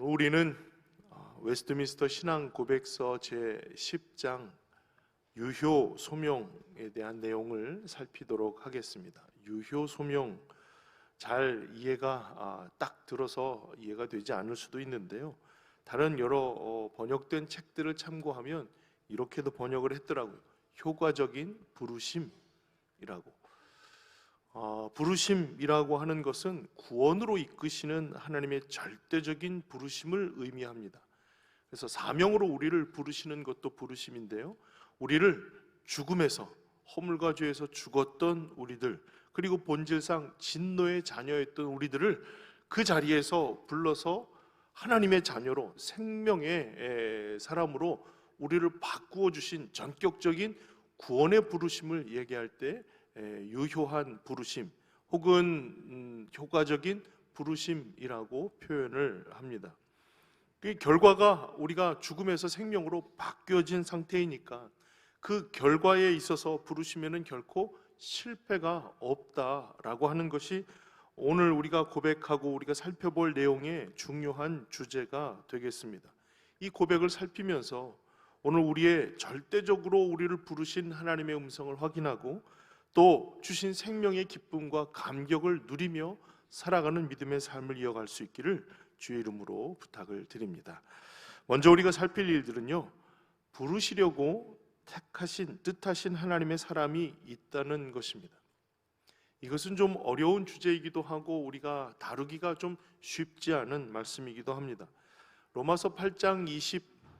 우리는 웨스트민스터 신앙 고백서 제10장 유효 소명에 대한 내용을 살피도록 하겠습니다. 유효 소명, 잘 이해가 딱 들어서 이해가 되지 않을 수도 있는데요, 다른 여러 번역된 책들을 참고하면 이렇게도 번역을 했더라고요. 효과적인 부르심이라고. 부르심이라고 하는 것은 구원으로 이끄시는 하나님의 절대적인 부르심을 의미합니다. 그래서 사명으로 우리를 부르시는 것도 부르심인데요, 우리를 죽음에서, 허물과 죄에서 죽었던 우리들, 그리고 본질상 진노의 자녀였던 우리들을 그 자리에서 불러서 하나님의 자녀로, 생명의 사람으로 우리를 바꾸어 주신 전격적인 구원의 부르심을 얘기할 때 유효한 부르심 혹은 효과적인 부르심이라고 표현을 합니다. 그 결과가 우리가 죽음에서 생명으로 바뀌어진 상태이니까 그 결과에 있어서 부르심에는 결코 실패가 없다라고 하는 것이 오늘 우리가 고백하고 우리가 살펴볼 내용의 중요한 주제가 되겠습니다. 이 고백을 살피면서 오늘 우리의 절대적으로 우리를 부르신 하나님의 음성을 확인하고 또 주신 생명의 기쁨과 감격을 누리며 살아가는 믿음의 삶을 이어갈 수 있기를 주의 이름으로 부탁을 드립니다. 먼저 우리가 살필 일들은요, 부르시려고 택하신, 뜻하신 하나님의 사람이 있다는 것입니다. 이것은 좀 어려운 주제이기도 하고 우리가 다루기가 좀 쉽지 않은 말씀이기도 합니다. 로마서 8장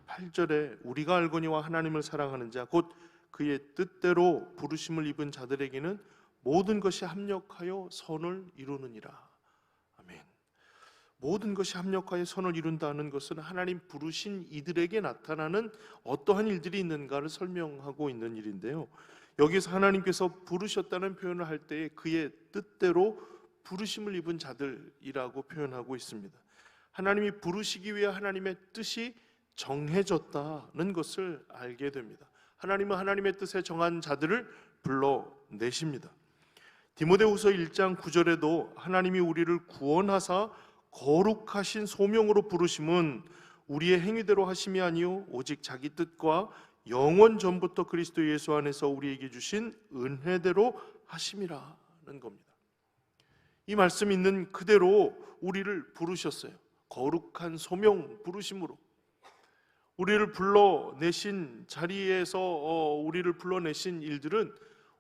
28절에 우리가 알거니와 하나님을 사랑하는 자 곧 그의 뜻대로 부르심을 입은 자들에게는 모든 것이 합력하여 선을 이루느니라. 아멘. 모든 것이 합력하여 선을 이룬다는 것은 하나님 부르신 이들에게 나타나는 어떠한 일들이 있는가를 설명하고 있는 일인데요, 여기서 하나님께서 부르셨다는 표현을 할 때에 그의 뜻대로 부르심을 입은 자들이라고 표현하고 있습니다. 하나님이 부르시기 위해 하나님의 뜻이 정해졌다는 것을 알게 됩니다. 하나님은 하나님의 뜻에 정한 자들을 불러내십니다. 디모데후서 1장 9절에도 하나님이 우리를 구원하사 거룩하신 소명으로 부르심은 우리의 행위대로 하심이 아니요 오직 자기 뜻과 영원 전부터 그리스도 예수 안에서 우리에게 주신 은혜대로 하심이라는 겁니다. 이 말씀 있는 그대로 우리를 부르셨어요. 거룩한 소명 부르심으로 우리를 불러내신 자리에서 우리를 불러내신 일들은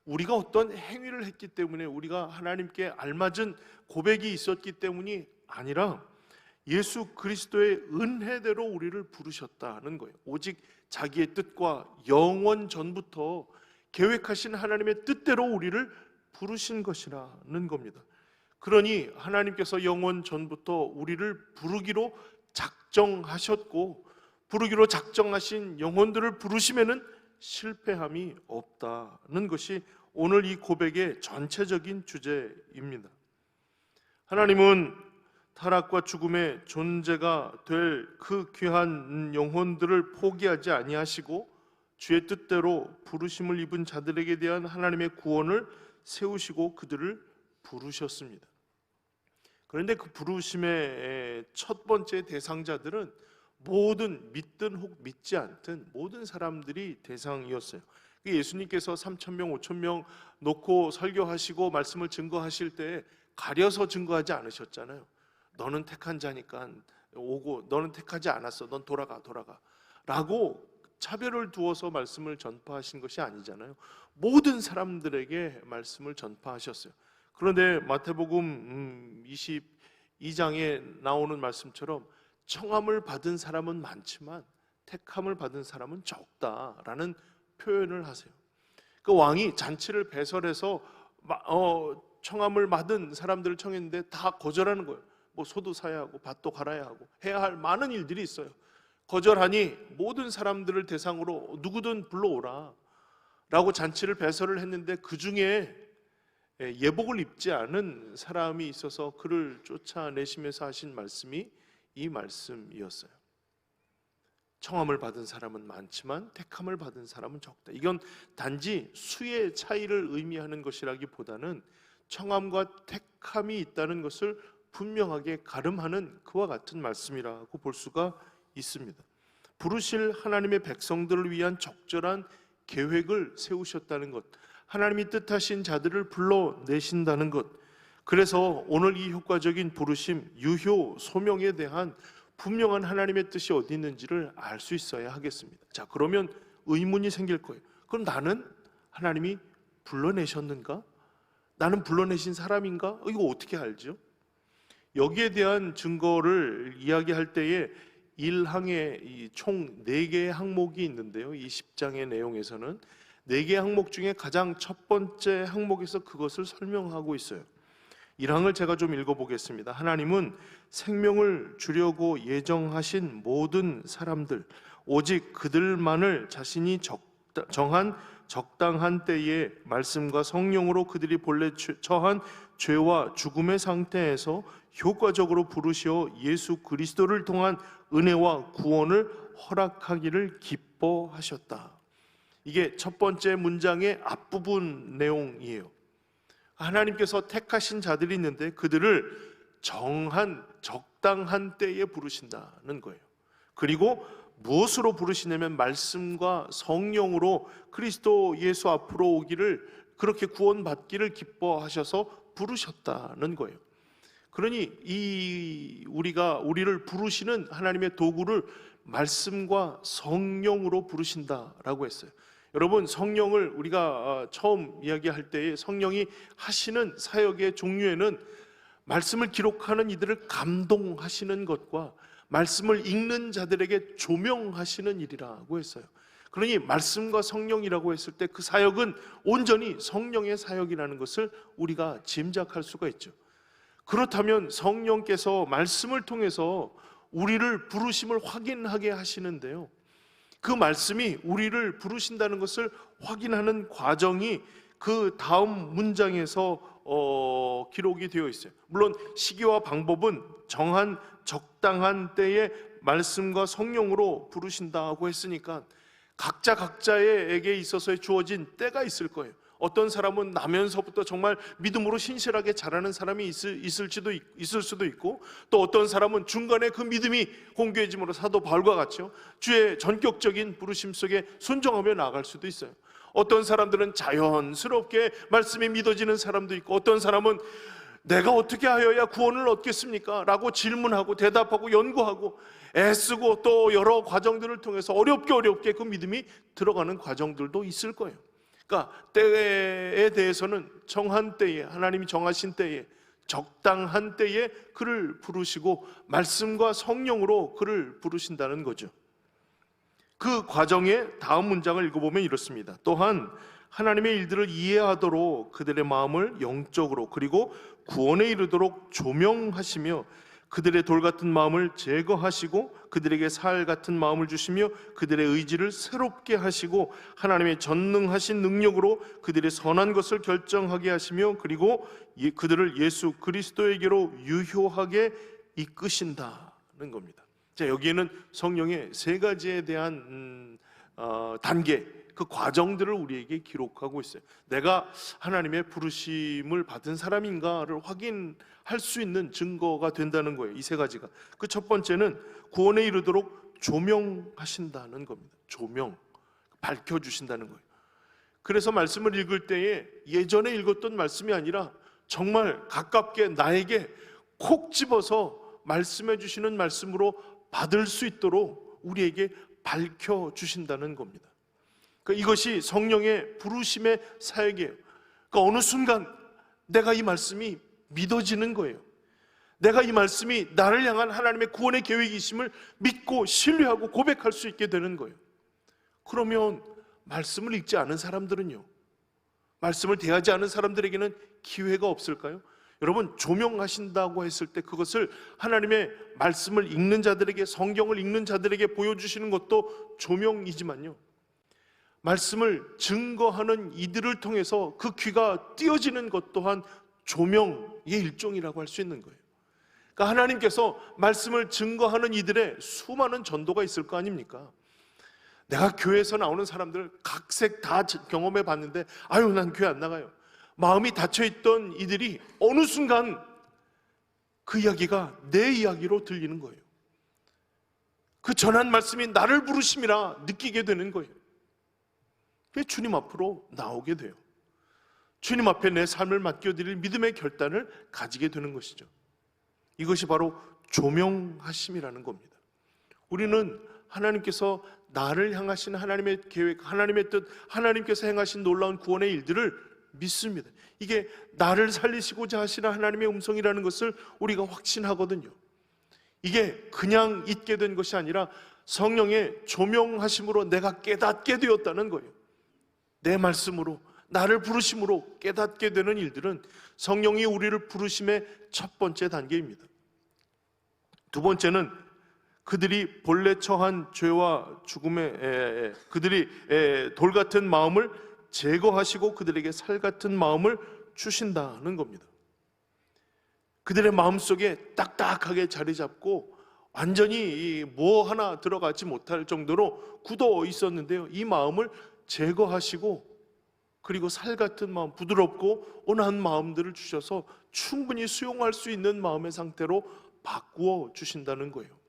우리가 어떤 행위를 했기 때문에, 우리가 하나님께 알맞은 고백이 있었기 때문이 아니라 예수 그리스도의 은혜대로 우리를 부르셨다는 거예요. 오직 자기의 뜻과 영원 전부터 계획하신 하나님의 뜻대로 우리를 부르신 것이라는 겁니다. 그러니 하나님께서 영원 전부터 우리를 부르기로 작정하셨고, 부르기로 작정하신 영혼들을 부르심에는 실패함이 없다는 것이 오늘 이 고백의 전체적인 주제입니다. 하나님은 타락과 죽음의 존재가 될 그 귀한 영혼들을 포기하지 아니하시고 주의 뜻대로 부르심을 입은 자들에게 대한 하나님의 구원을 세우시고 그들을 부르셨습니다. 그런데 그 부르심의 첫 번째 대상자들은 모든 믿든 혹 믿지 않든 모든 사람들이 대상이었어요. 예수님께서 3,000명 5,000명 놓고 설교하시고 말씀을 증거하실 때 가려서 증거하지 않으셨잖아요. 너는 택한 자니까 오고, 너는 택하지 않았어, 넌 돌아가 라고 차별을 두어서 말씀을 전파하신 것이 아니잖아요. 모든 사람들에게 말씀을 전파하셨어요. 그런데 마태복음 22장에 나오는 말씀처럼 청함을 받은 사람은 많지만 택함을 받은 사람은 적다라는 표현을 하세요. 그 왕이 잔치를 배설해서 청함을 받은 사람들을 청했는데 다 거절하는 거예요. 뭐 소도 사야 하고 밭도 갈아야 하고 해야 할 많은 일들이 있어요. 거절하니 모든 사람들을 대상으로 누구든 불러오라 라고 잔치를 배설을 했는데 그 중에 예복을 입지 않은 사람이 있어서 그를 쫓아내시면서 하신 말씀이 이 말씀이었어요. 청함을 받은 사람은 많지만 택함을 받은 사람은 적다. 이건 단지 수의 차이를 의미하는 것이라기보다는 청함과 택함이 있다는 것을 분명하게 가름하는 그와 같은 말씀이라고 볼 수가 있습니다. 부르실 하나님의 백성들을 위한 적절한 계획을 세우셨다는 것, 하나님이 뜻하신 자들을 불러내신다는 것, 그래서 오늘 이 효과적인 부르심, 유효, 소명에 대한 분명한 하나님의 뜻이 어디 있는지를 알 수 있어야 하겠습니다. 자, 그러면 의문이 생길 거예요. 그럼 나는 하나님이 불러내셨는가? 나는 불러내신 사람인가? 이거 어떻게 알죠? 여기에 대한 증거를 이야기할 때에 1항에 총 4개의 항목이 있는데요. 이 10장의 내용에서는 4개의 항목 중에 가장 첫 번째 항목에서 그것을 설명하고 있어요. 1항을 제가 좀 읽어보겠습니다. 하나님은 생명을 주려고 예정하신 모든 사람들, 오직 그들만을 자신이 정한 적당한 때에 말씀과 성령으로 그들이 본래 처한 죄와 죽음의 상태에서 효과적으로 부르시어 예수 그리스도를 통한 은혜와 구원을 허락하기를 기뻐하셨다. 이게 첫 번째 문장의 앞부분 내용이에요. 하나님께서 택하신 자들이 있는데 그들을 정한 적당한 때에 부르신다는 거예요. 그리고 무엇으로 부르시냐면 말씀과 성령으로 그리스도 예수 앞으로 오기를, 그렇게 구원받기를 기뻐하셔서 부르셨다는 거예요. 그러니 우리를 부르시는 하나님의 도구를 말씀과 성령으로 부르신다라고 했어요. 여러분, 성령을 우리가 처음 이야기할 때에 성령이 하시는 사역의 종류에는 말씀을 기록하는 이들을 감동하시는 것과 말씀을 읽는 자들에게 조명하시는 일이라고 했어요. 그러니 말씀과 성령이라고 했을 때 그 사역은 온전히 성령의 사역이라는 것을 우리가 짐작할 수가 있죠. 그렇다면 성령께서 말씀을 통해서 우리를 부르심을 확인하게 하시는데요, 그 말씀이 우리를 부르신다는 것을 확인하는 과정이 그 다음 문장에서 기록이 되어 있어요. 물론 시기와 방법은 정한 적당한 때에 말씀과 성령으로 부르신다고 했으니까 각자에게 있어서 주어진 때가 있을 거예요. 어떤 사람은 나면서부터 정말 믿음으로 신실하게 자라는 사람이 있을 수도 있고, 또 어떤 사람은 중간에 그 믿음이 공교해짐으로 사도 바울과 같이요, 주의 전격적인 부르심 속에 순종하며 나아갈 수도 있어요. 어떤 사람들은 자연스럽게 말씀이 믿어지는 사람도 있고, 어떤 사람은 내가 어떻게 하여야 구원을 얻겠습니까? 라고 질문하고 대답하고 연구하고 애쓰고 또 여러 과정들을 통해서 어렵게 그 믿음이 들어가는 과정들도 있을 거예요. 그러니까 때에 대해서는 정한 때에, 하나님이 정하신 때에, 적당한 때에 그를 부르시고 말씀과 성령으로 그를 부르신다는 거죠. 그 과정의 다음 문장을 읽어보면 이렇습니다. 또한 하나님의 일들을 이해하도록 그들의 마음을 영적으로 그리고 구원에 이르도록 조명하시며 그들의 돌 같은 마음을 제거하시고 그들에게 살 같은 마음을 주시며 그들의 의지를 새롭게 하시고 하나님의 전능하신 능력으로 그들의 선한 것을 결정하게 하시며 그리고 그들을 예수 그리스도에게로 유효하게 이끄신다는 겁니다. 자, 여기에는 성령의 3가지에 대한 단계, 그 과정들을 우리에게 기록하고 있어요. 내가 하나님의 부르심을 받은 사람인가를 확인할 수 있는 증거가 된다는 거예요. 이 3가지가. 그 첫 번째는 구원에 이르도록 조명하신다는 겁니다. 조명, 밝혀주신다는 거예요. 그래서 말씀을 읽을 때에 예전에 읽었던 말씀이 아니라 정말 가깝게 나에게 콕 집어서 말씀해 주시는 말씀으로 받을 수 있도록 우리에게 밝혀주신다는 겁니다. 그러니까 이것이 성령의 부르심의 사역이에요. 그러니까 어느 순간 내가 이 말씀이 믿어지는 거예요. 내가 이 말씀이 나를 향한 하나님의 구원의 계획이심을 믿고 신뢰하고 고백할 수 있게 되는 거예요. 그러면 말씀을 읽지 않은 사람들은요, 말씀을 대하지 않은 사람들에게는 기회가 없을까요? 여러분, 조명하신다고 했을 때 그것을 하나님의 말씀을 읽는 자들에게, 성경을 읽는 자들에게 보여주시는 것도 조명이지만요, 말씀을 증거하는 이들을 통해서 그 귀가 띄어지는 것 또한 조명의 일종이라고 할 수 있는 거예요. 그러니까 하나님께서 말씀을 증거하는 이들의 수많은 전도가 있을 거 아닙니까? 내가 교회에서 나오는 사람들 각색 다 경험해 봤는데 아유, 난 교회 안 나가요. 마음이 닫혀있던 이들이 어느 순간 그 이야기가 내 이야기로 들리는 거예요. 그 전한 말씀이 나를 부르심이라 느끼게 되는 거예요. 그래서 주님 앞으로 나오게 돼요. 주님 앞에 내 삶을 맡겨드릴 믿음의 결단을 가지게 되는 것이죠. 이것이 바로 조명하심이라는 겁니다. 우리는 하나님께서 나를 향하신 하나님의 계획, 하나님의 뜻, 하나님께서 행하신 놀라운 구원의 일들을 믿습니다. 이게 나를 살리시고자 하시는 하나님의 음성이라는 것을 우리가 확신하거든요. 이게 그냥 있게 된 것이 아니라 성령의 조명하심으로 내가 깨닫게 되었다는 거예요. 내 말씀으로, 나를 부르심으로 깨닫게 되는 일들은 성령이 우리를 부르심의 첫 번째 단계입니다. 두 번째는 그들이 본래 처한 죄와 죽음에 그들이 돌 같은 마음을 제거하시고 그들에게 살 같은 마음을 주신다는 겁니다. 그들의 마음속에 딱딱하게 자리 잡고 완전히 뭐 하나 들어가지 못할 정도로 굳어 있었는데요, 이 마음을 제거하시고 그리고 살 같은 마음, 부드럽고 온화한 마음들을 주셔서 충분히 수용할 수 있는 마음의 상태로 바꾸어 주신다는 거예요.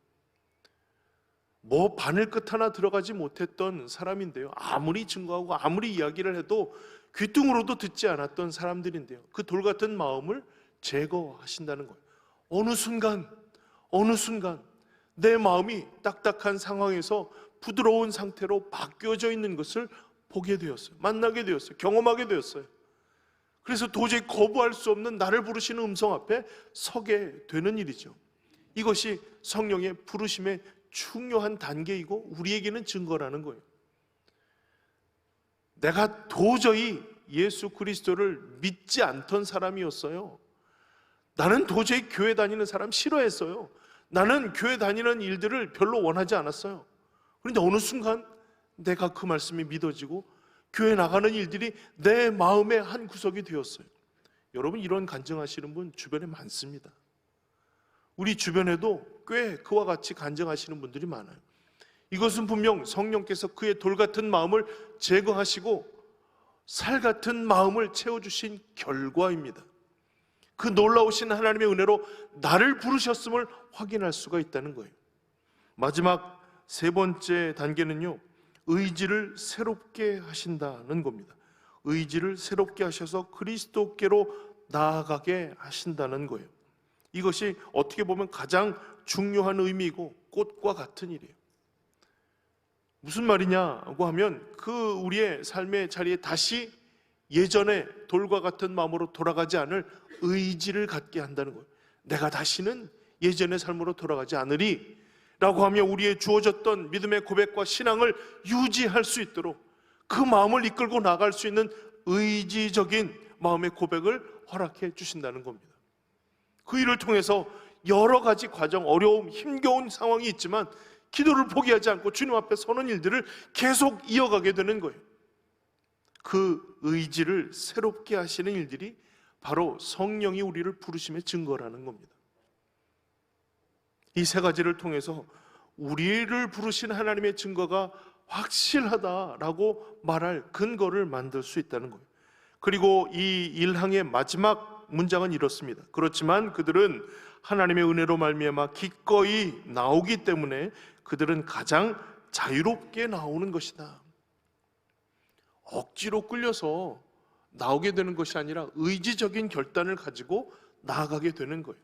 뭐 바늘 끝 하나 들어가지 못했던 사람인데요, 아무리 증거하고 아무리 이야기를 해도 귀뚱으로도 듣지 않았던 사람들인데요, 그 돌 같은 마음을 제거하신다는 거예요. 어느 순간 내 마음이 딱딱한 상황에서 부드러운 상태로 바뀌어져 있는 것을 보게 되었어요. 만나게 되었어요. 경험하게 되었어요. 그래서 도저히 거부할 수 없는 나를 부르시는 음성 앞에 서게 되는 일이죠. 이것이 성령의 부르심의 중요한 단계이고 우리에게는 증거라는 거예요. 내가 도저히 예수 그리스도를 믿지 않던 사람이었어요. 나는 도저히 교회 다니는 사람 싫어했어요. 나는 교회 다니는 일들을 별로 원하지 않았어요. 그런데 어느 순간 내가 그 말씀이 믿어지고 교회 나가는 일들이 내 마음의 한 구석이 되었어요. 여러분, 이런 간증하시는 분 주변에 많습니다. 우리 주변에도 꽤 그와 같이 간증하시는 분들이 많아요. 이것은 분명 성령께서 그의 돌 같은 마음을 제거하시고 살 같은 마음을 채워주신 결과입니다. 그 놀라우신 하나님의 은혜로 나를 부르셨음을 확인할 수가 있다는 거예요. 마지막 세 번째 단계는요, 의지를 새롭게 하신다는 겁니다. 의지를 새롭게 하셔서 그리스도께로 나아가게 하신다는 거예요. 이것이 어떻게 보면 가장 중요한 의미이고 꽃과 같은 일이에요. 무슨 말이냐고 하면 그 우리의 삶의 자리에 다시 예전에 돌과 같은 마음으로 돌아가지 않을 의지를 갖게 한다는 거예요. 내가 다시는 예전의 삶으로 돌아가지 않으리 라고 하며 우리의 주어졌던 믿음의 고백과 신앙을 유지할 수 있도록 그 마음을 이끌고 나갈 수 있는 의지적인 마음의 고백을 허락해 주신다는 겁니다. 그 일을 통해서 여러 가지 과정, 어려움, 힘겨운 상황이 있지만 기도를 포기하지 않고 주님 앞에 서는 일들을 계속 이어가게 되는 거예요. 그 의지를 새롭게 하시는 일들이 바로 성령이 우리를 부르심의 증거라는 겁니다. 이 세 가지를 통해서 우리를 부르신 하나님의 증거가 확실하다라고 말할 근거를 만들 수 있다는 거예요. 그리고 이 1항의 마지막 문장은 이렇습니다. 그렇지만 그들은 하나님의 은혜로 말미암아 기꺼이 나오기 때문에 그들은 가장 자유롭게 나오는 것이다. 억지로 끌려서 나오게 되는 것이 아니라 의지적인 결단을 가지고 나아가게 되는 거예요.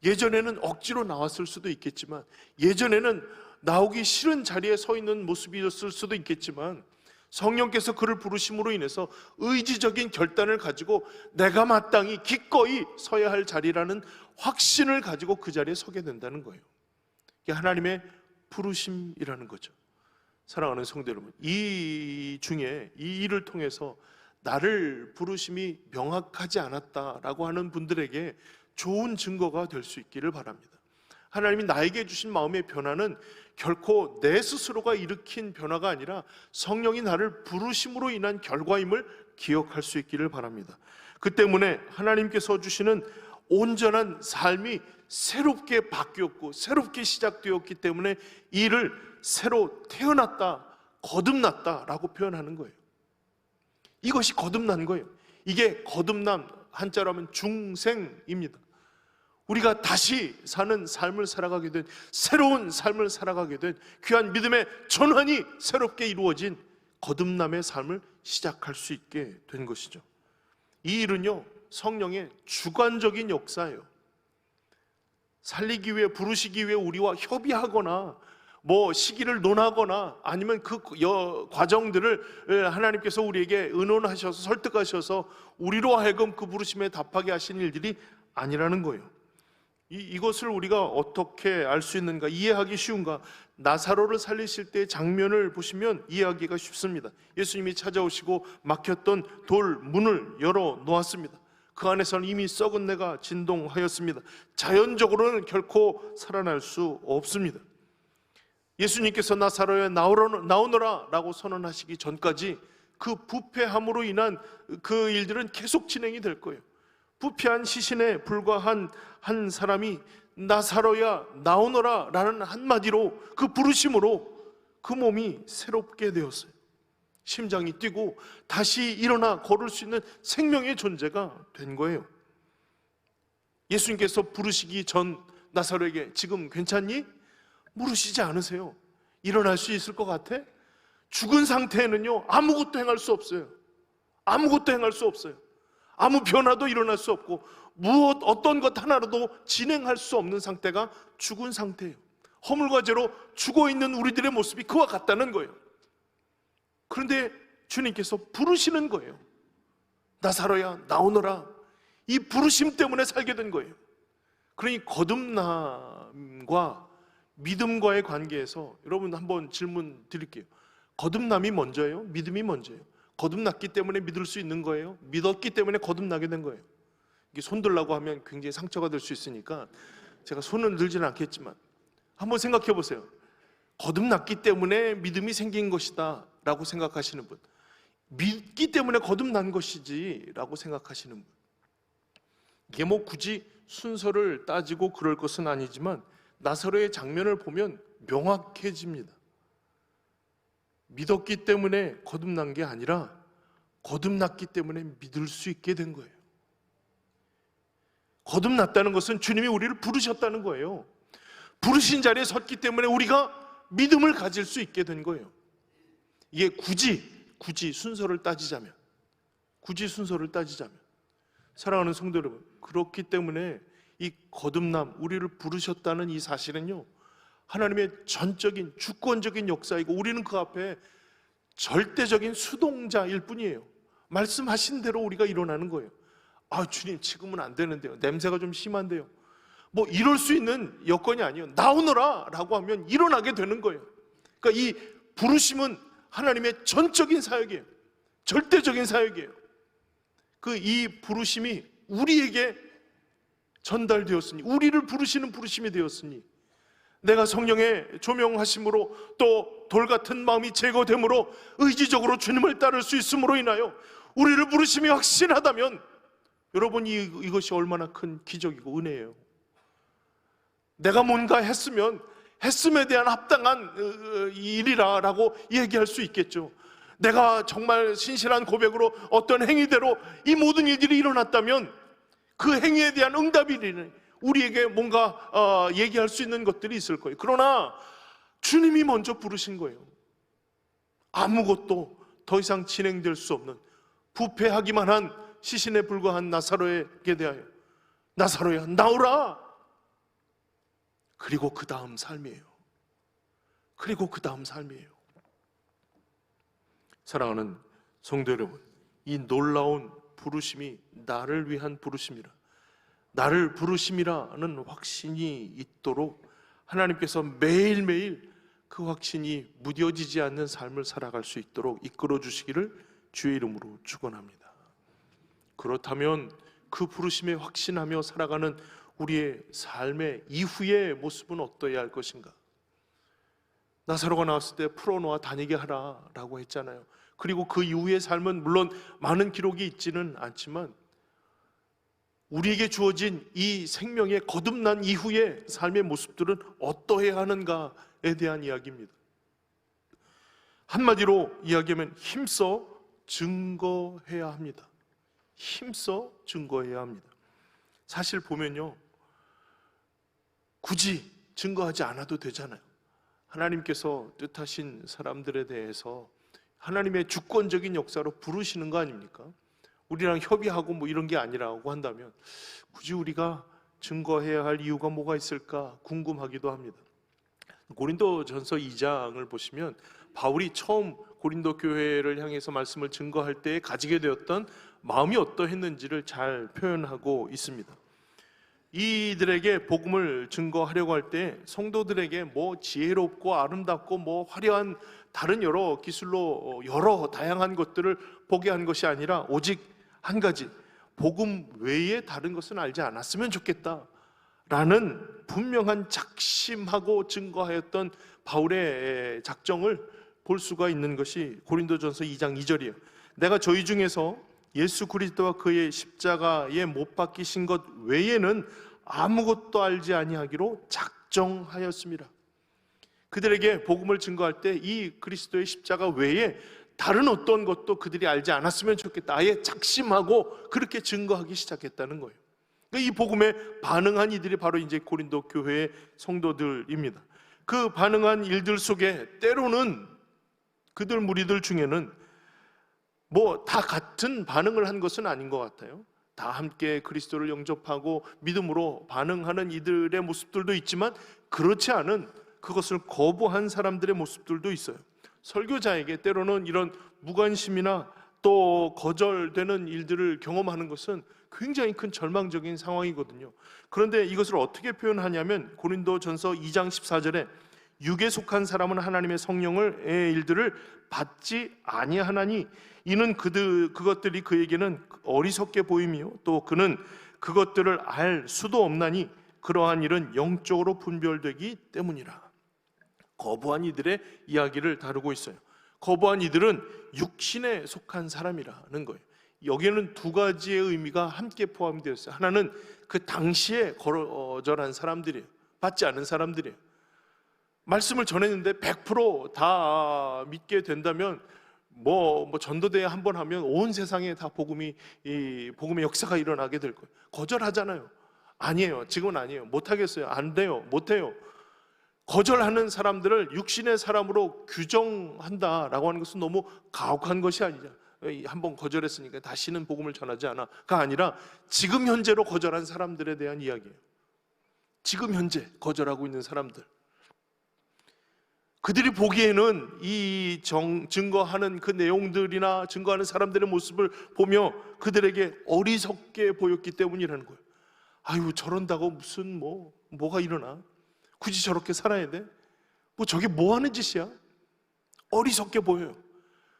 예전에는 억지로 나왔을 수도 있겠지만, 예전에는 나오기 싫은 자리에 서 있는 모습이었을 수도 있겠지만, 성령께서 그를 부르심으로 인해서 의지적인 결단을 가지고 내가 마땅히 기꺼이 서야 할 자리라는 확신을 가지고 그 자리에 서게 된다는 거예요. 이게 하나님의 부르심이라는 거죠. 사랑하는 성도 여러분, 이 중에 이 일을 통해서 나를 부르심이 명확하지 않았다라고 하는 분들에게 좋은 증거가 될 수 있기를 바랍니다. 하나님이 나에게 주신 마음의 변화는 결코 내 스스로가 일으킨 변화가 아니라 성령이 나를 부르심으로 인한 결과임을 기억할 수 있기를 바랍니다. 그 때문에 하나님께서 주시는 온전한 삶이 새롭게 바뀌었고 새롭게 시작되었기 때문에 이를 새로 태어났다, 거듭났다라고 표현하는 거예요. 이것이 거듭난 거예요. 이게 거듭남, 한자로 하면 중생입니다. 우리가 다시 사는 삶을 살아가게 된, 새로운 삶을 살아가게 된 귀한 믿음의 전환이 새롭게 이루어진 거듭남의 삶을 시작할 수 있게 된 것이죠. 이 일은요, 성령의 주관적인 역사예요. 살리기 위해, 부르시기 위해 우리와 협의하거나 시기를 논하거나 아니면 그 과정들을 하나님께서 우리에게 의논하셔서 설득하셔서 우리로 하여금 그 부르심에 답하게 하신 일들이 아니라는 거예요. 이것을 우리가 어떻게 알 수 있는가, 이해하기 쉬운가? 나사로를 살리실 때의 장면을 보시면 이해하기가 쉽습니다. 예수님이 찾아오시고 막혔던 돌 문을 열어 놓았습니다. 그 안에서는 이미 썩은 내가 진동하였습니다. 자연적으로는 결코 살아날 수 없습니다. 예수님께서 나사로야 나오너라 라고 선언하시기 전까지 그 부패함으로 인한 그 일들은 계속 진행이 될 거예요. 부패한 시신에 불과한 한 사람이 나사로야 나오너라 라는 한마디로, 그 부르심으로 그 몸이 새롭게 되었어요. 심장이 뛰고 다시 일어나 걸을 수 있는 생명의 존재가 된 거예요. 예수님께서 부르시기 전 나사로에게 지금 괜찮니? 물으시지 않으세요. 일어날 수 있을 것 같아? 죽은 상태에는요, 아무것도 행할 수 없어요. 아무것도 행할 수 없어요. 아무 변화도 일어날 수 없고 어떤 것 하나라도 진행할 수 없는 상태가 죽은 상태예요. 허물과 죄로 죽어있는 우리들의 모습이 그와 같다는 거예요. 그런데 주님께서 부르시는 거예요. 나사로야 나오너라. 이 부르심 때문에 살게 된 거예요. 그러니 거듭남과 믿음과의 관계에서 여러분 한번 질문 드릴게요. 거듭남이 먼저예요? 믿음이 먼저예요? 거듭났기 때문에 믿을 수 있는 거예요? 믿었기 때문에 거듭나게 된 거예요? 이게 손들라고 하면 굉장히 상처가 될 수 있으니까 제가 손은 들지는 않겠지만 한번 생각해 보세요. 거듭났기 때문에 믿음이 생긴 것이다 라고 생각하시는 분, 믿기 때문에 거듭난 것이지 라고 생각하시는 분, 이게 굳이 순서를 따지고 그럴 것은 아니지만 나사로의 장면을 보면 명확해집니다. 믿었기 때문에 거듭난 게 아니라 거듭났기 때문에 믿을 수 있게 된 거예요. 거듭났다는 것은 주님이 우리를 부르셨다는 거예요. 부르신 자리에 섰기 때문에 우리가 믿음을 가질 수 있게 된 거예요. 이게 굳이 순서를 따지자면, 사랑하는 성도 여러분, 그렇기 때문에 이 거듭남, 우리를 부르셨다는 이 사실은요, 하나님의 전적인 주권적인 역사이고 우리는 그 앞에 절대적인 수동자일 뿐이에요. 말씀하신 대로 우리가 일어나는 거예요. 아, 주님 지금은 안 되는데요, 냄새가 좀 심한데요, 이럴 수 있는 여건이 아니에요. 나오너라 라고 하면 일어나게 되는 거예요. 그러니까 이 부르심은 하나님의 전적인 사역이에요. 절대적인 사역이에요. 이 부르심이 우리에게 전달되었으니, 우리를 부르시는 부르심이 되었으니, 내가 성령의 조명하심으로 또 돌같은 마음이 제거됨으로 의지적으로 주님을 따를 수 있음으로 인하여 우리를 부르심이 확신하다면, 여러분, 이것이 얼마나 큰 기적이고 은혜예요. 내가 뭔가 했으면 했음에 대한 합당한 일이라고 얘기할 수 있겠죠. 내가 정말 신실한 고백으로 어떤 행위대로 이 모든 일들이 일어났다면 그 행위에 대한 응답이 우리에게 뭔가 얘기할 수 있는 것들이 있을 거예요. 그러나 주님이 먼저 부르신 거예요. 아무것도 더 이상 진행될 수 없는 부패하기만 한 시신에 불과한 나사로에게 대하여 나사로야 나오라. 그리고 그 다음 삶이에요. 사랑하는 성도 여러분, 이 놀라운 부르심이 나를 위한 부르심이라, 나를 부르심이라는 확신이 있도록 하나님께서 매일매일 그 확신이 무뎌지지 않는 삶을 살아갈 수 있도록 이끌어 주시기를 주의 이름으로 축원합니다. 그렇다면 그 부르심에 확신하며 살아가는 우리의 삶의 이후의 모습은 어떠해야 할 것인가? 나사로가 나왔을 때 풀어놓아 다니게 하라라고 했잖아요. 그리고 그 이후의 삶은 물론 많은 기록이 있지는 않지만 우리에게 주어진 이 생명의 거듭난 이후의 삶의 모습들은 어떠해야 하는가에 대한 이야기입니다. 한마디로 이야기하면 힘써 증거해야 합니다. 사실 보면요, 굳이 증거하지 않아도 되잖아요. 하나님께서 뜻하신 사람들에 대해서 하나님의 주권적인 역사로 부르시는 거 아닙니까? 우리랑 협의하고 뭐 이런 게 아니라고 한다면 굳이 우리가 증거해야 할 이유가 뭐가 있을까 궁금하기도 합니다. 고린도전서 2장을 보시면 바울이 처음 고린도 교회를 향해서 말씀을 증거할 때 가지게 되었던 마음이 어떠했는지를 잘 표현하고 있습니다. 이들에게 복음을 증거하려고 할 때 성도들에게 뭐 지혜롭고 아름답고 뭐 화려한 다른 여러 기술로 여러 다양한 것들을 보게 한 것이 아니라 오직 한 가지, 복음 외에 다른 것은 알지 않았으면 좋겠다 라는 분명한 작심하고 증거하였던 바울의 작정을 볼 수가 있는 것이 고린도전서 2장 2절이에요. 내가 저희 중에서 예수 그리스도와 그의 십자가에 못 박히신 것 외에는 아무것도 알지 아니하기로 작정하였습니다. 그들에게 복음을 증거할 때 이 그리스도의 십자가 외에 다른 어떤 것도 그들이 알지 않았으면 좋겠다, 아예 작심하고 그렇게 증거하기 시작했다는 거예요. 이 복음에 반응한 이들이 바로 이제 고린도 교회의 성도들입니다. 그 반응한 일들 속에 때로는 그들 무리들 중에는 뭐 다 같은 반응을 한 것은 아닌 것 같아요. 다 함께 그리스도를 영접하고 믿음으로 반응하는 이들의 모습들도 있지만 그렇지 않은, 그것을 거부한 사람들의 모습들도 있어요. 설교자에게 때로는 이런 무관심이나 또 거절되는 일들을 경험하는 것은 굉장히 큰 절망적인 상황이거든요. 그런데 이것을 어떻게 표현하냐면 고린도전서 2장 14절에 육에 속한 사람은 하나님의 성령의 일들을 받지 아니하나니 이는 그것들이 그에게는 어리석게 보임이요 또 그는 그것들을 알 수도 없나니 그러한 일은 영적으로 분별되기 때문이라. 거부한 이들의 이야기를 다루고 있어요. 거부한 이들은 육신에 속한 사람이라는 거예요. 여기에는 두 가지의 의미가 함께 포함이 되어 있어요. 하나는 그 당시에 거절한 사람들이에요. 받지 않은 사람들이에요. 말씀을 전했는데 100% 믿게 된다면 뭐 전도대회 한번 하면 온 세상에 다 복음의 역사가 일어나게 될 거예요. 거절하잖아요. 아니에요. 지금은 아니에요. 못하겠어요. 안 돼요. 못해요. 거절하는 사람들을 육신의 사람으로 규정한다라고 하는 것은 너무 가혹한 것이 아니죠. 한번 거절했으니까 다시는 복음을 전하지 않아가 아니라 지금 현재로 거절한 사람들에 대한 이야기예요. 지금 현재 거절하고 있는 사람들, 그들이 보기에는 이 증거하는 그 내용들이나 증거하는 사람들의 모습을 보며 그들에게 어리석게 보였기 때문이라는 거예요. 아유, 저런다고 무슨 뭐가 일어나? 굳이 저렇게 살아야 돼? 저게 뭐 하는 짓이야? 어리석게 보여요.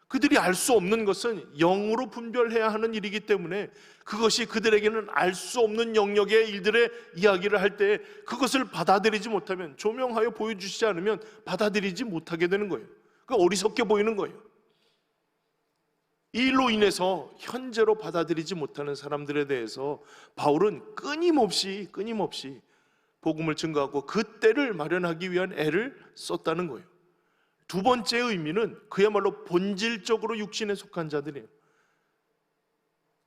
그들이 알 수 없는 것은 영으로 분별해야 하는 일이기 때문에 그것이 그들에게는 알 수 없는 영역의 일들의 이야기를 할 때 그것을 받아들이지 못하면, 조명하여 보여주시지 않으면 받아들이지 못하게 되는 거예요. 어리석게 보이는 거예요. 이 일로 인해서 현재로 받아들이지 못하는 사람들에 대해서 바울은 끊임없이 복음을 증거하고 그 때를 마련하기 위한 애를 썼다는 거예요. 두 번째 의미는 그야말로 본질적으로 육신에 속한 자들이에요.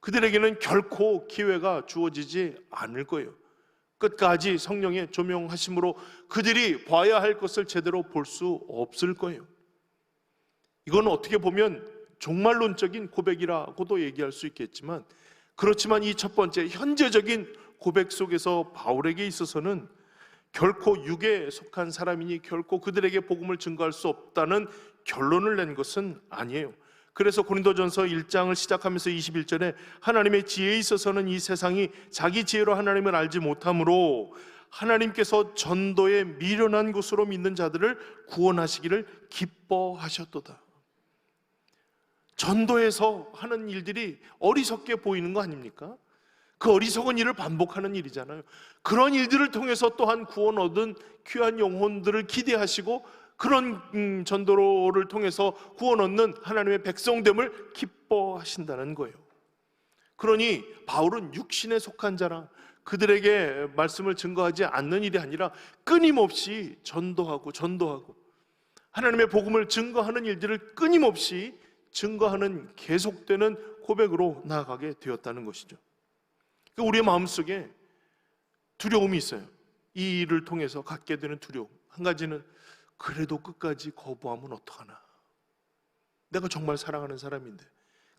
그들에게는 결코 기회가 주어지지 않을 거예요. 끝까지 성령의 조명하심으로 그들이 봐야 할 것을 제대로 볼 수 없을 거예요. 이건 어떻게 보면 종말론적인 고백이라고도 얘기할 수 있겠지만, 그렇지만 이 첫 번째 현재적인 고백 속에서 바울에게 있어서는 결코 육에 속한 사람이니 결코 그들에게 복음을 증거할 수 없다는 결론을 낸 것은 아니에요. 그래서 고린도전서 1장을 시작하면서 21절에 하나님의 지혜에 있어서는 이 세상이 자기 지혜로 하나님을 알지 못하므로 하나님께서 전도에 미련한 것으로 믿는 자들을 구원하시기를 기뻐하셨도다. 전도에서 하는 일들이 어리석게 보이는 거 아닙니까? 그 어리석은 일을 반복하는 일이잖아요. 그런 일들을 통해서 또한 구원 얻은 귀한 영혼들을 기대하시고 그런 전도를 통해서 구원 얻는 하나님의 백성됨을 기뻐하신다는 거예요. 그러니 바울은 육신에 속한 자라 그들에게 말씀을 증거하지 않는 일이 아니라 끊임없이 전도하고 하나님의 복음을 증거하는 일들을 끊임없이 증거하는 계속되는 고백으로 나아가게 되었다는 것이죠. 우리의 마음속에 두려움이 있어요. 이 일을 통해서 갖게 되는 두려움, 한 가지는 그래도 끝까지 거부하면 어떡하나, 내가 정말 사랑하는 사람인데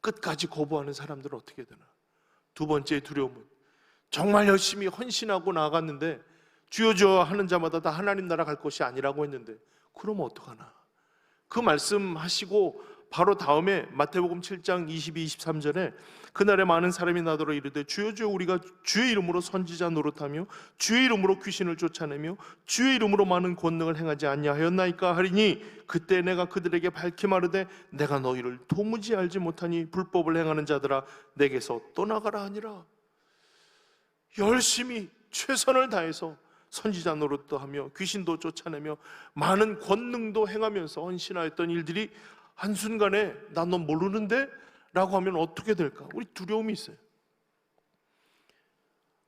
끝까지 거부하는 사람들은 어떻게 되나. 두 번째 두려움은 정말 열심히 헌신하고 나아갔는데 주여 주여 하는 자마다 다 하나님 나라 갈 것이 아니라고 했는데 그러면 어떡하나. 그 말씀하시고 바로 다음에 마태복음 7장 22, 23절에 그날에 많은 사람이 나더러 이르되 주여 주여 우리가 주의 이름으로 선지자 노릇하며 주의 이름으로 귀신을 쫓아내며 주의 이름으로 많은 권능을 행하지 아니하였나이까 하리니 그때 내가 그들에게 밝히 말하되 내가 너희를 도무지 알지 못하니 불법을 행하는 자들아 내게서 떠나가라 하니라. 열심히 최선을 다해서 선지자 노릇도 하며 귀신도 쫓아내며 많은 권능도 행하면서 헌신하였던 일들이 한순간에 난 너 모르는데? 라고 하면 어떻게 될까? 우리 두려움이 있어요.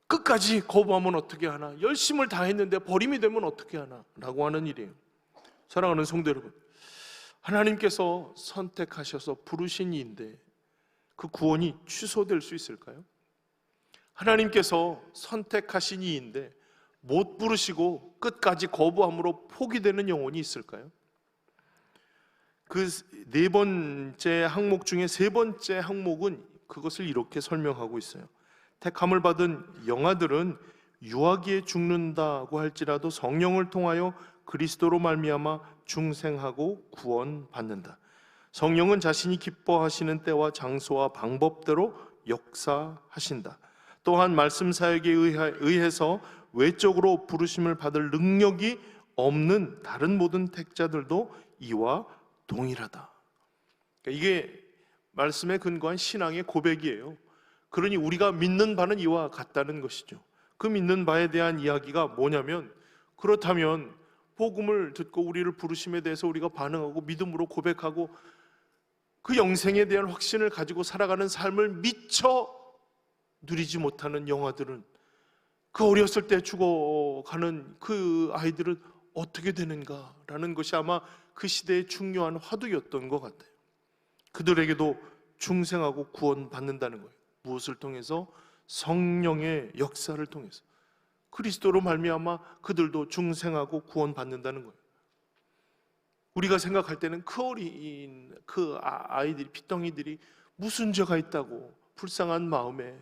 끝까지 거부하면 어떻게 하나? 열심을 다했는데 버림이 되면 어떻게 하나? 라고 하는 일이에요. 사랑하는 성도 여러분, 하나님께서 선택하셔서 부르신 이인데 그 구원이 취소될 수 있을까요? 하나님께서 선택하신 이인데 못 부르시고 끝까지 거부함으로 포기되는 영혼이 있을까요? 그 네 번째 항목 중에 세 번째 항목은 그것을 이렇게 설명하고 있어요. 택함을 받은 영아들은 유아기에 죽는다고 할지라도 성령을 통하여 그리스도로 말미암아 중생하고 구원받는다. 성령은 자신이 기뻐하시는 때와 장소와 방법대로 역사하신다. 또한 말씀 사역에 의해서 외적으로 부르심을 받을 능력이 없는 다른 모든 택자들도 이와 동일하다. 그러니까 이게 말씀에 근거한 신앙의 고백이에요. 그러니 우리가 믿는 바는 이와 같다는 것이죠. 그 믿는 바에 대한 이야기가 뭐냐면, 그렇다면 복음을 듣고 우리를 부르심에 대해서 우리가 반응하고 믿음으로 고백하고 그 영생에 대한 확신을 가지고 살아가는 삶을 미처 누리지 못하는 영아들은, 그 어렸을 때 죽어가는 그 아이들은 어떻게 되는가라는 것이 아마 그 시대의 중요한 화두였던 것 같아요. 그들에게도 중생하고 구원받는다는 거예요. 무엇을 통해서? 성령의 역사를 통해서. 그리스도로 말미암아 그들도 중생하고 구원받는다는 거예요. 우리가 생각할 때는 그 어린 그 아이들이, 피덩이들이 무슨 죄가 있다고 불쌍한 마음에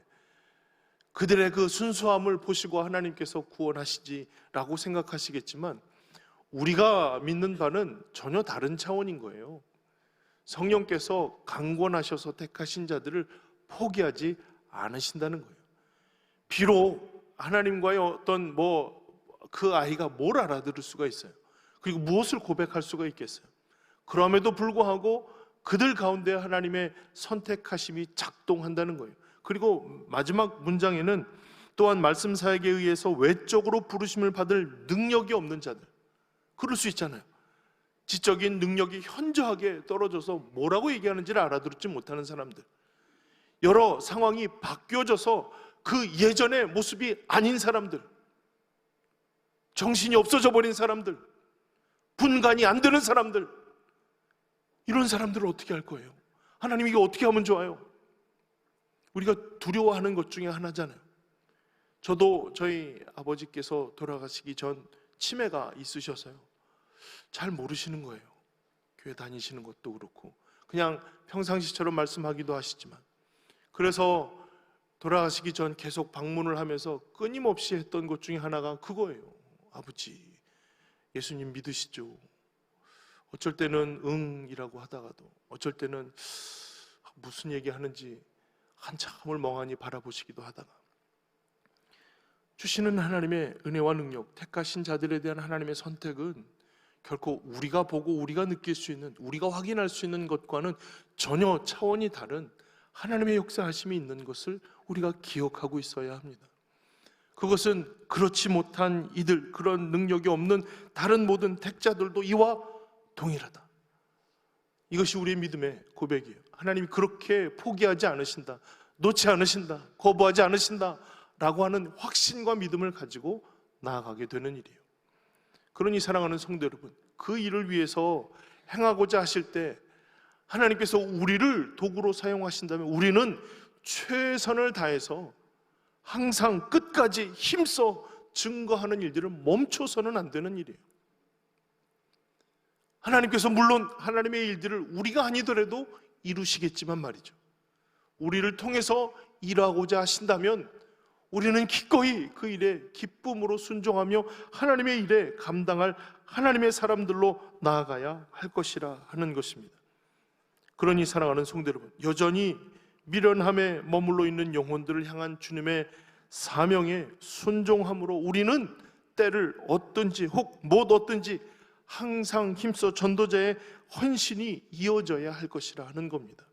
그들의 그 순수함을 보시고 하나님께서 구원하시지라고 생각하시겠지만, 우리가 믿는 바는 전혀 다른 차원인 거예요. 성령께서 강권하셔서 택하신 자들을 포기하지 않으신다는 거예요. 비록 하나님과의 어떤 그 아이가 뭘 알아들을 수가 있어요. 그리고 무엇을 고백할 수가 있겠어요. 그럼에도 불구하고 그들 가운데 하나님의 선택하심이 작동한다는 거예요. 그리고 마지막 문장에는 또한 말씀 사역에 의해서 외적으로 부르심을 받을 능력이 없는 자들, 그럴 수 있잖아요. 지적인 능력이 현저하게 떨어져서 뭐라고 얘기하는지를 알아듣지 못하는 사람들, 여러 상황이 바뀌어져서 그 예전의 모습이 아닌 사람들, 정신이 없어져 버린 사람들, 분간이 안 되는 사람들, 이런 사람들을 어떻게 할 거예요? 하나님 이거 어떻게 하면 좋아요? 우리가 두려워하는 것 중에 하나잖아요. 저도 저희 아버지께서 돌아가시기 전 치매가 있으셔서요, 잘 모르시는 거예요. 교회 다니시는 것도 그렇고 그냥 평상시처럼 말씀하기도 하시지만, 그래서 돌아가시기 전 계속 방문을 하면서 끊임없이 했던 것 중에 하나가 그거예요. 아버지, 예수님 믿으시죠? 어쩔 때는 응이라고 하다가도 어쩔 때는 무슨 얘기하는지 한참을 멍하니 바라보시기도 하다가, 주시는 하나님의 은혜와 능력, 택하신 자들에 대한 하나님의 선택은 결코 우리가 보고 우리가 느낄 수 있는, 우리가 확인할 수 있는 것과는 전혀 차원이 다른 하나님의 역사하심이 있는 것을 우리가 기억하고 있어야 합니다. 그것은 그렇지 못한 이들, 그런 능력이 없는 다른 모든 택자들도 이와 동일하다. 이것이 우리의 믿음의 고백이에요. 하나님이 그렇게 포기하지 않으신다, 놓지 않으신다, 거부하지 않으신다 라고 하는 확신과 믿음을 가지고 나아가게 되는 일이에요. 그러니 사랑하는 성도 여러분, 그 일을 위해서 행하고자 하실 때 하나님께서 우리를 도구로 사용하신다면 우리는 최선을 다해서 항상 끝까지 힘써 증거하는 일들은 멈춰서는 안 되는 일이에요. 하나님께서 물론 하나님의 일들을 우리가 아니더라도 이루시겠지만 말이죠, 우리를 통해서 일하고자 하신다면 우리는 기꺼이 그 일에 기쁨으로 순종하며 하나님의 일에 감당할 하나님의 사람들로 나아가야 할 것이라 하는 것입니다. 그러니 사랑하는 성도 여러분, 여전히 미련함에 머물러 있는 영혼들을 향한 주님의 사명에 순종함으로 우리는 때를 얻든지 혹 못 얻든지 항상 힘써 전도자의 헌신이 이어져야 할 것이라 하는 겁니다.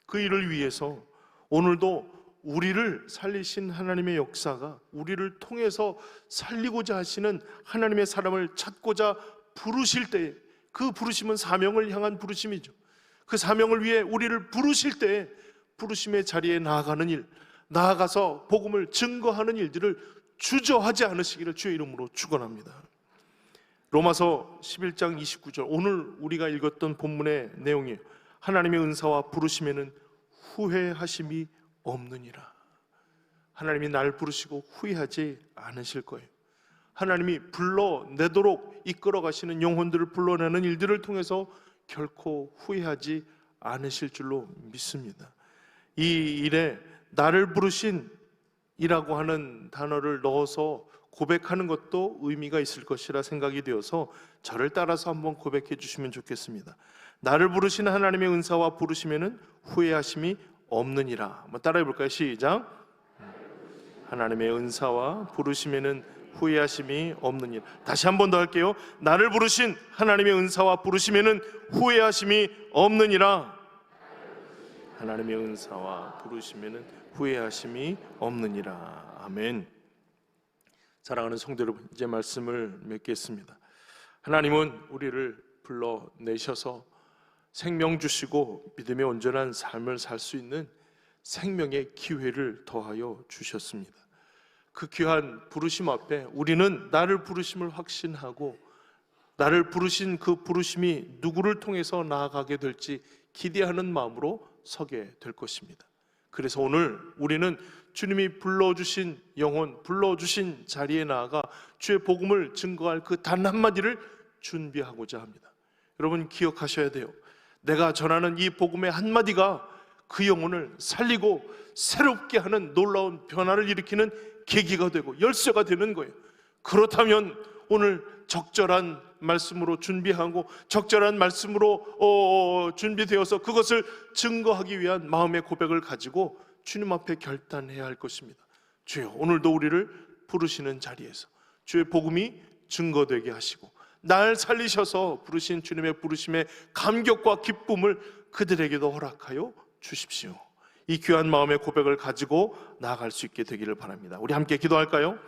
그 일을 위해서 오늘도 우리를 살리신 하나님의 역사가 우리를 통해서 살리고자 하시는 하나님의 사람을 찾고자 부르실 때, 그 부르심은 사명을 향한 부르심이죠. 그 사명을 위해 우리를 부르실 때 부르심의 자리에 나아가는 일, 나아가서 복음을 증거하는 일들을 주저하지 않으시기를 주의 이름으로 축원합니다. 로마서 11장 29절, 오늘 우리가 읽었던 본문의 내용이에요. 하나님의 은사와 부르심에는 후회하심이 없느니라. 하나님이 날 부르시고 후회하지 않으실 거예요. 하나님이 불러내도록 이끌어 가시는 영혼들을 불러내는 일들을 통해서 결코 후회하지 않으실 줄로 믿습니다. 이 일에 나를 부르신 이라고 하는 단어를 넣어서 고백하는 것도 의미가 있을 것이라 생각이 되어서 저를 따라서 한번 고백해 주시면 좋겠습니다. 나를 부르신 하나님의 은사와 부르심에는 후회하심이 없느니라. 한번 따라해 볼까요? 시작. 하나님의 은사와 부르심에는 후회하심이 없느니라. 다시 한 번 더 할게요. 나를 부르신 하나님의 은사와 부르심에는 후회하심이 없느니라. 하나님의 은사와 부르심에는 후회하심이 없느니라. 아멘. 사랑하는 성도 여러분, 이제 말씀을 맺겠습니다. 하나님은 우리를 불러내셔서 생명 주시고 믿음의 온전한 삶을 살 수 있는 생명의 기회를 더하여 주셨습니다. 그 귀한 부르심 앞에 우리는 나를 부르심을 확신하고 나를 부르신 그 부르심이 누구를 통해서 나아가게 될지 기대하는 마음으로 서게 될 것입니다. 그래서 오늘 우리는 주님이 불러주신 영혼, 불러주신 자리에 나아가 주의 복음을 증거할 그 단 한마디를 준비하고자 합니다. 여러분 기억하셔야 돼요. 내가 전하는 이 복음의 한마디가 그 영혼을 살리고 새롭게 하는 놀라운 변화를 일으키는 계기가 되고 열쇠가 되는 거예요. 그렇다면 오늘 적절한 말씀으로 준비하고 적절한 말씀으로 준비되어서 그것을 증거하기 위한 마음의 고백을 가지고 주님 앞에 결단해야 할 것입니다. 주여, 오늘도 우리를 부르시는 자리에서 주의 복음이 증거되게 하시고 날 살리셔서 부르신 주님의 부르심의 감격과 기쁨을 그들에게도 허락하여 주십시오. 이 귀한 마음의 고백을 가지고 나아갈 수 있게 되기를 바랍니다. 우리 함께 기도할까요?